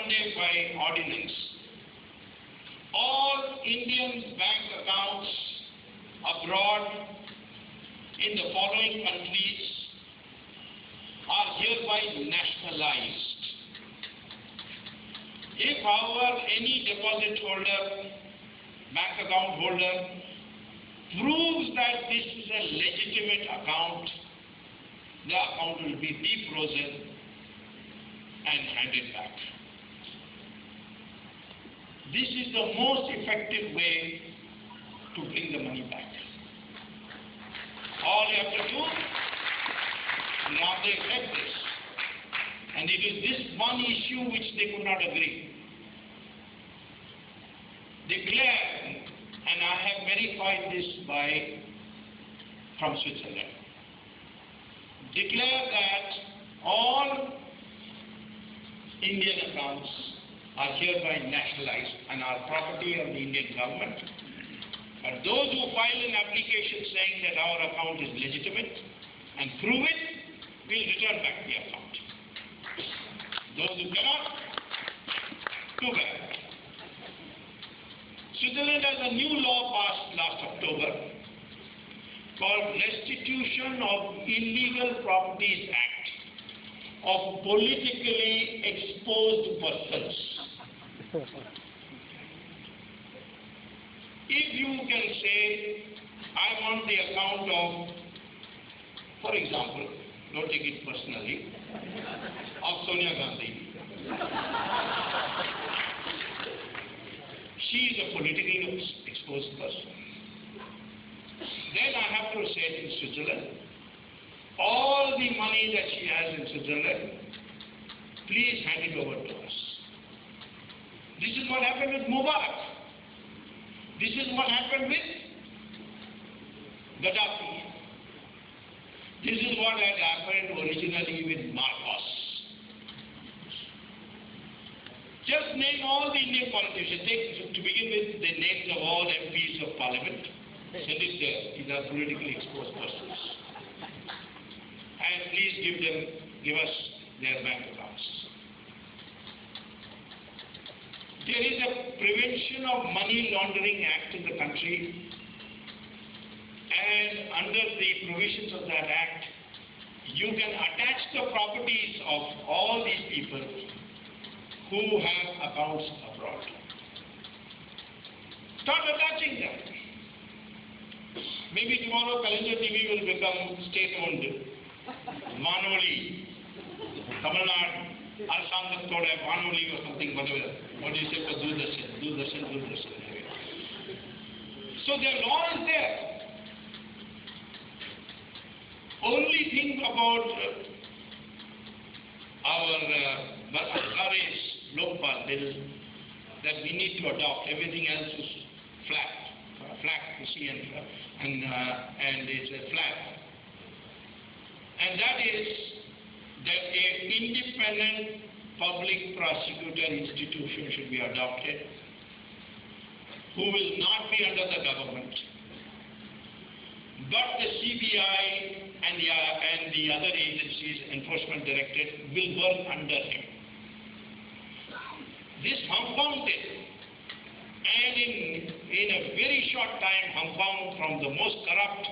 Monday by ordinance, all Indian bank accounts abroad in the following countries are hereby nationalized. If, however, any deposit holder, bank account holder, proves that this is a legitimate account, the account will be defrozen and handed back. This is the most effective way to bring the money back. All you have to do, you have to accept this. And it is this one issue which they could not agree. Declare, and I have verified this from Switzerland, declare that all Indian accounts are hereby nationalized and are property of the Indian government. But those who file an application saying that our account is legitimate and prove it, will return back the account. Those who cannot, too bad. Switzerland has a new law passed last October called Restitution of Illegal Properties Act of Politically Exposed Persons. If you can say, I want the account of, for example, don't take it personally, of Sonia Gandhi. She is a politically exposed person. Then I have to say in Switzerland, all the money that she has in Switzerland, please hand it over to us. This is what happened with Mubarak. This is what happened with Gaddafi. This is what had happened originally with Marcos. Just name all the Indian politicians. Take, to begin with, the names of all MPs of Parliament. Send it there. These are politically exposed persons. And please give us their bank accounts. There is a Prevention of Money Laundering Act in the country, and under the provisions of that act, you can attach the properties of all these people who have accounts abroad. Start attaching them. Maybe tomorrow Kalender TV will become state-owned. Manoli, Tamil Nadu, Arasangatoda, Manoli or something, whatever. What do you say for Doordarshan. So their law is there. Only thing about our Sarkare's Lokpal bill that we need to adopt. Everything else is flat, you see, and it's a flat. And that is that an independent public prosecutor institution should be adopted, who will not be under the government, but the CBI and the other agencies, enforcement directorate, will work under him. This humpounded, and in a very short time, humpound from the most corrupt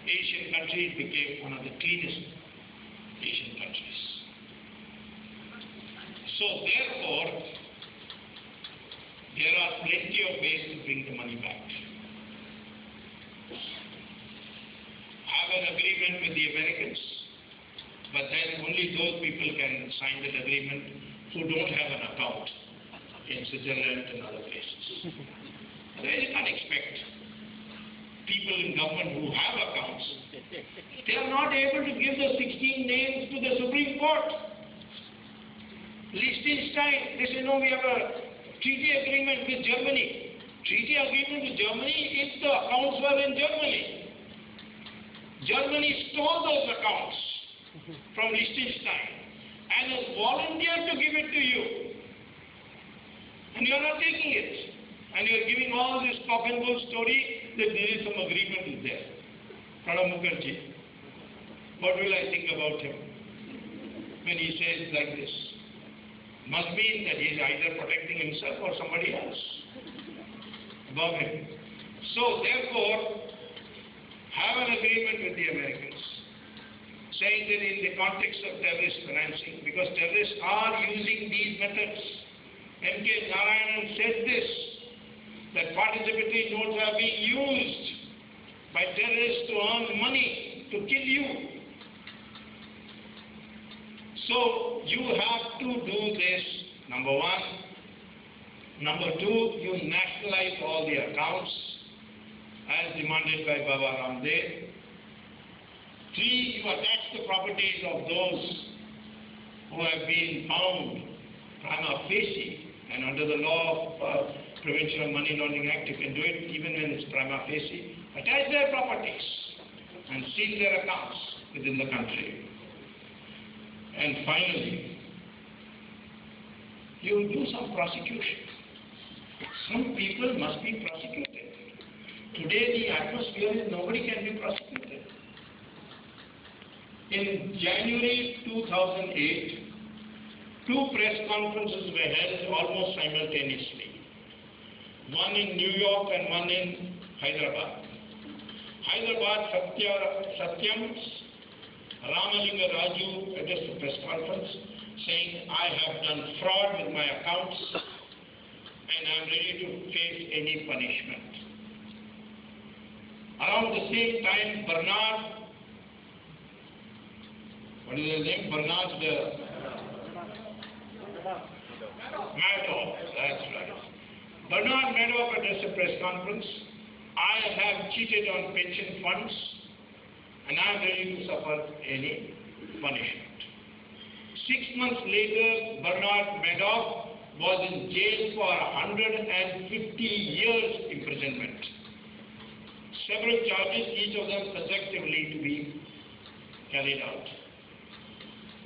Asian countries became one of the cleanest Asian countries. So therefore, there are plenty of ways to bring the money back. Have an agreement with the Americans, but then only those people can sign that agreement who don't have an account in Switzerland and other places. They can't expect people in government who have accounts. They are not able to give the 16 names to the Supreme Court. Liechtenstein, they say, no, we have a treaty agreement with Germany. Treaty agreement with Germany if the accounts were in Germany. Germany stole those accounts from Liechtenstein and has volunteered to give it to you. And you are not taking it. And you are giving all this cock and bull story that there is some agreement is there. Pranab Mukherjee, what will I think about him when he says like this? must mean that he is either protecting himself or somebody else above him. So therefore, have an agreement with the Americans, saying that in the context of terrorist financing, because terrorists are using these methods. M.K. Narayanan said this, that participatory notes are being used by terrorists to earn money, to kill you. So you have to do this, number one. Number two, you nationalize all the accounts as demanded by Baba Ramdev. Three, you attach the properties of those who have been found prima facie, and under the law of Prevention of Money Laundering Act, you can do it even when it's prima facie. Attach their properties and seal their accounts within the country. And finally, you do some prosecution. Some people must be prosecuted. Today the atmosphere is nobody can be prosecuted. In January 2008, two press conferences were held almost simultaneously. One in New York and one in Hyderabad. Hyderabad, Satyam's Ramalinga Raju addressed a press conference saying, I have done fraud with my accounts and I am ready to face any punishment. Around the same time, Bernard, what is his name? Bernard Madoff, that's right. Bernard Madoff addressed a press conference. I have cheated on pension funds and I am ready to suffer any punishment. 6 months later, Bernard Madoff was in jail for 150 years imprisonment. Several charges, each of them consecutively to be carried out.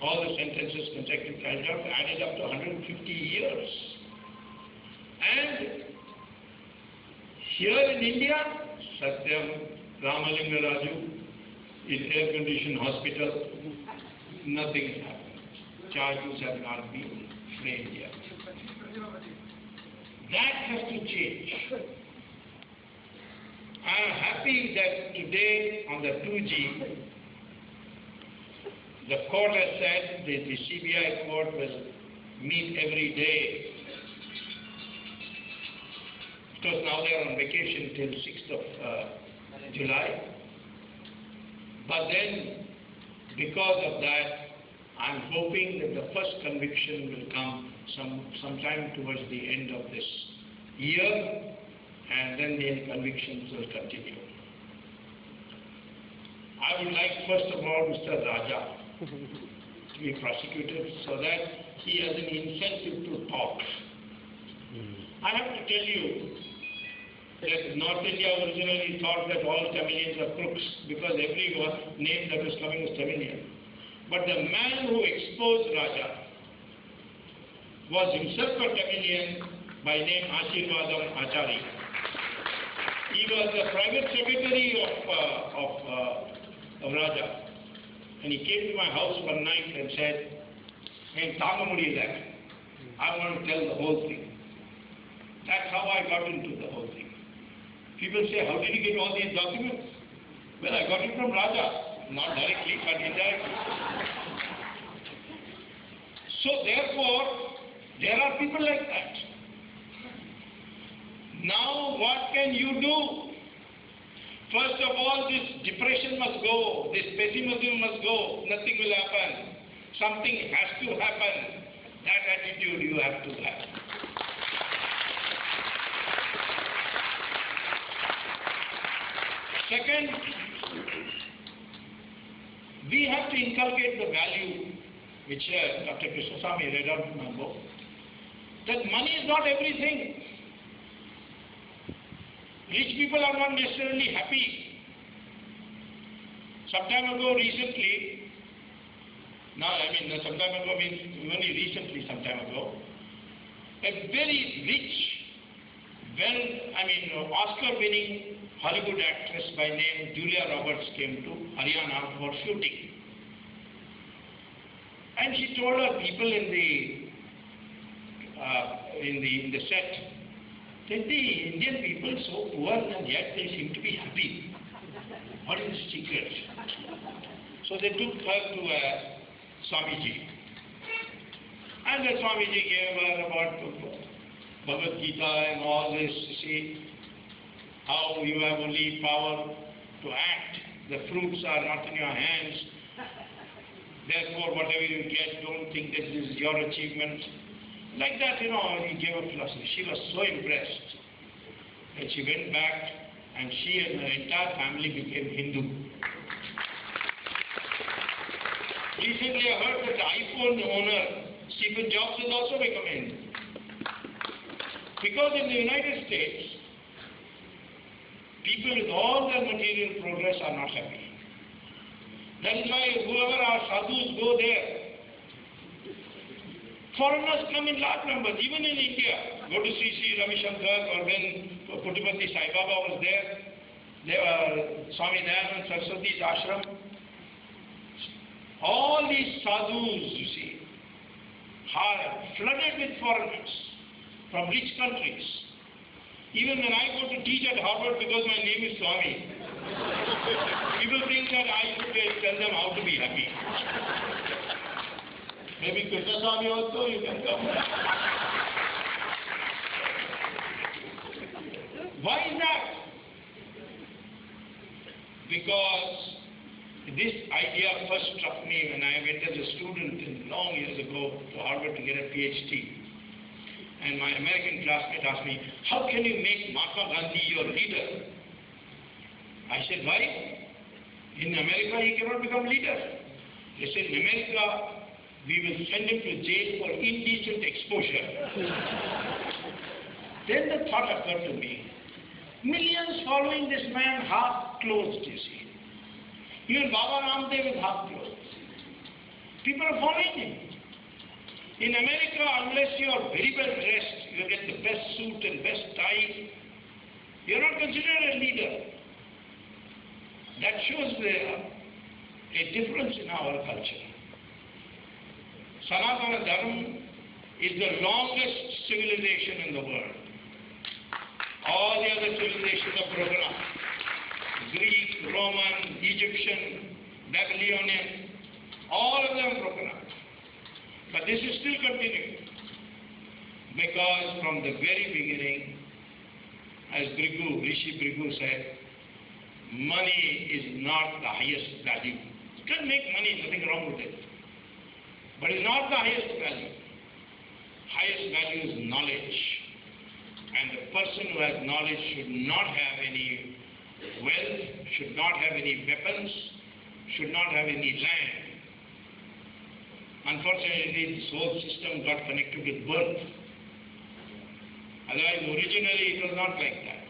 All the sentences consecutively carried out added up to 150 years. And here in India, Satyam Ramalinga Raju, in air-conditioned hospital, nothing has happened. Charges have not been framed yet. That has to change. I am happy that today on the 2G, the court has said that the CBI court will meet every day. Because now they are on vacation till 6th of July. But then, because of that, I'm hoping that the first conviction will come sometime towards the end of this year, and then the convictions will continue. I would like, first of all, Mr. Raja to be prosecuted so that he has an incentive to talk. I have to tell you that North India originally thought that all Tamilians are crooks because every name that was coming was Tamilian. But the man who exposed Raja was himself a Tamilian by name Ashirvadam Achari. He was the private secretary of Raja. And he came to my house one night and said, hey, Tangamudi, I want to tell the whole thing. That's how I got into the whole thing. People say, how did you get all these documents? Well, I got it from Raja. Not directly, but indirectly. So therefore, there are people like that. Now, what can you do? First of all, this depression must go, this pessimism must go, nothing will happen. Something has to happen. That attitude you have to have. Second, we have to inculcate the value which Dr. Krishnaswamy read out in my book, that money is not everything. Rich people are not necessarily happy. Some time ago, recently, some time ago, a very rich, Oscar-winning Hollywood actress by name Julia Roberts came to Haryana for shooting. And she told her people in the in the set, that the Indian people so poor and yet they seem to be happy. What is the secret? So they took her to Swamiji. And the Swamiji gave her about Bhagavad Gita and all this, see how you have only power to act. The fruits are not in your hands. Therefore, whatever you get, don't think that this is your achievement. Like that, he gave her philosophy. She was so impressed that she went back and she and her entire family became Hindu. Recently, I heard that the iPhone owner, Steve Jobs, has also become Hindu. Because in the United States, people with all their material progress are not happy. That is why whoever our sadhus go there, foreigners come in large numbers, even in India. Go to Sri Ravi Shankar, or when Puttupalli Sai Baba was there, Swami Dayanand Saraswati's ashram. All these sadhus, you see, are flooded with foreigners from rich countries. Even when I go to teach at Harvard because my name is Swami, people think that I should tell them how to be happy. Maybe Krishna Swami also, you can come. Why is that? Because this idea first struck me when I went as a student long years ago to Harvard to get a PhD. And my American classmate asked me, how can you make Mahatma Gandhi your leader? I said, why? In America, he cannot become leader. They said, in America, we will send him to jail for indecent exposure. Then the thought occurred to me, millions following this man half clothed, you see. Even Baba Ramdev is half clothed. People are following him. In America, unless you are very well dressed, you get the best suit and best tie, you are not considered a leader. That shows a difference in our culture. Sanatana Dharma is the longest civilization in the world. All the other civilizations are broken up. Greek, Roman, Egyptian, Babylonian, all of them broken up. But this is still continuing. Because from the very beginning, as Rishi Brigu said, money is not the highest value. You can make money, nothing wrong with it. But it's not the highest value. Highest value is knowledge. And the person who has knowledge should not have any wealth, should not have any weapons, should not have any land. Unfortunately, this whole system got connected with birth. Otherwise, originally it was not like that.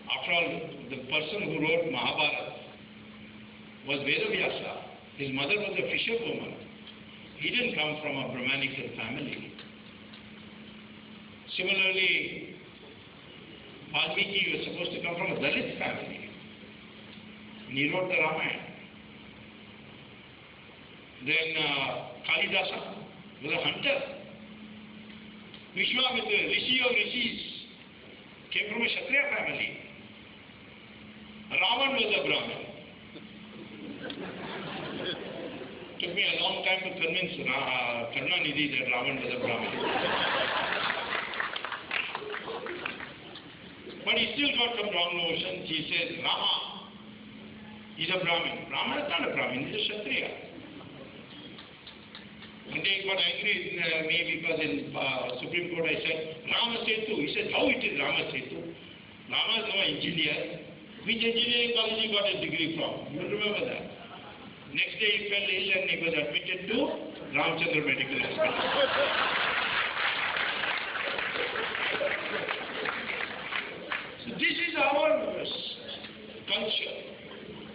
After all, the person who wrote Mahabharata was Vedavyasa. His mother was a fisherwoman. He didn't come from a Brahmanical family. Similarly, Valmiki was supposed to come from a Dalit family. And he wrote the Ramayana. Then Kalidasa was a hunter. Vishwamitra, Rishi of Rishis, came from a Kshatriya family. Ravan was a Brahmin. Took me a long time to convince Karnanidhi that Ravan was a Brahmin. But he still got some wrong notions. He says, Rama is a Brahmin. Rama is not a Brahmin, he is a Kshatriya. One day he got angry with me because in Supreme Court I said, Rama Setu. He said, how it is Rama Setu? Rama is no engineer. Which engineering college he got a degree from? You remember that? Next day he fell ill and he was admitted to Ramchandra Medical Hospital. So this is our culture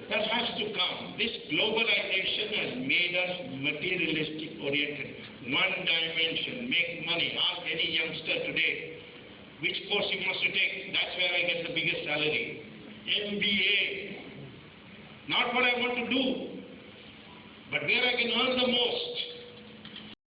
that has to come. This globalization has made us materialistic oriented. One dimension, make money. Ask any youngster today, which course you must take. That's where I get the biggest salary. MBA. Not what I want to do, but where I can earn the most.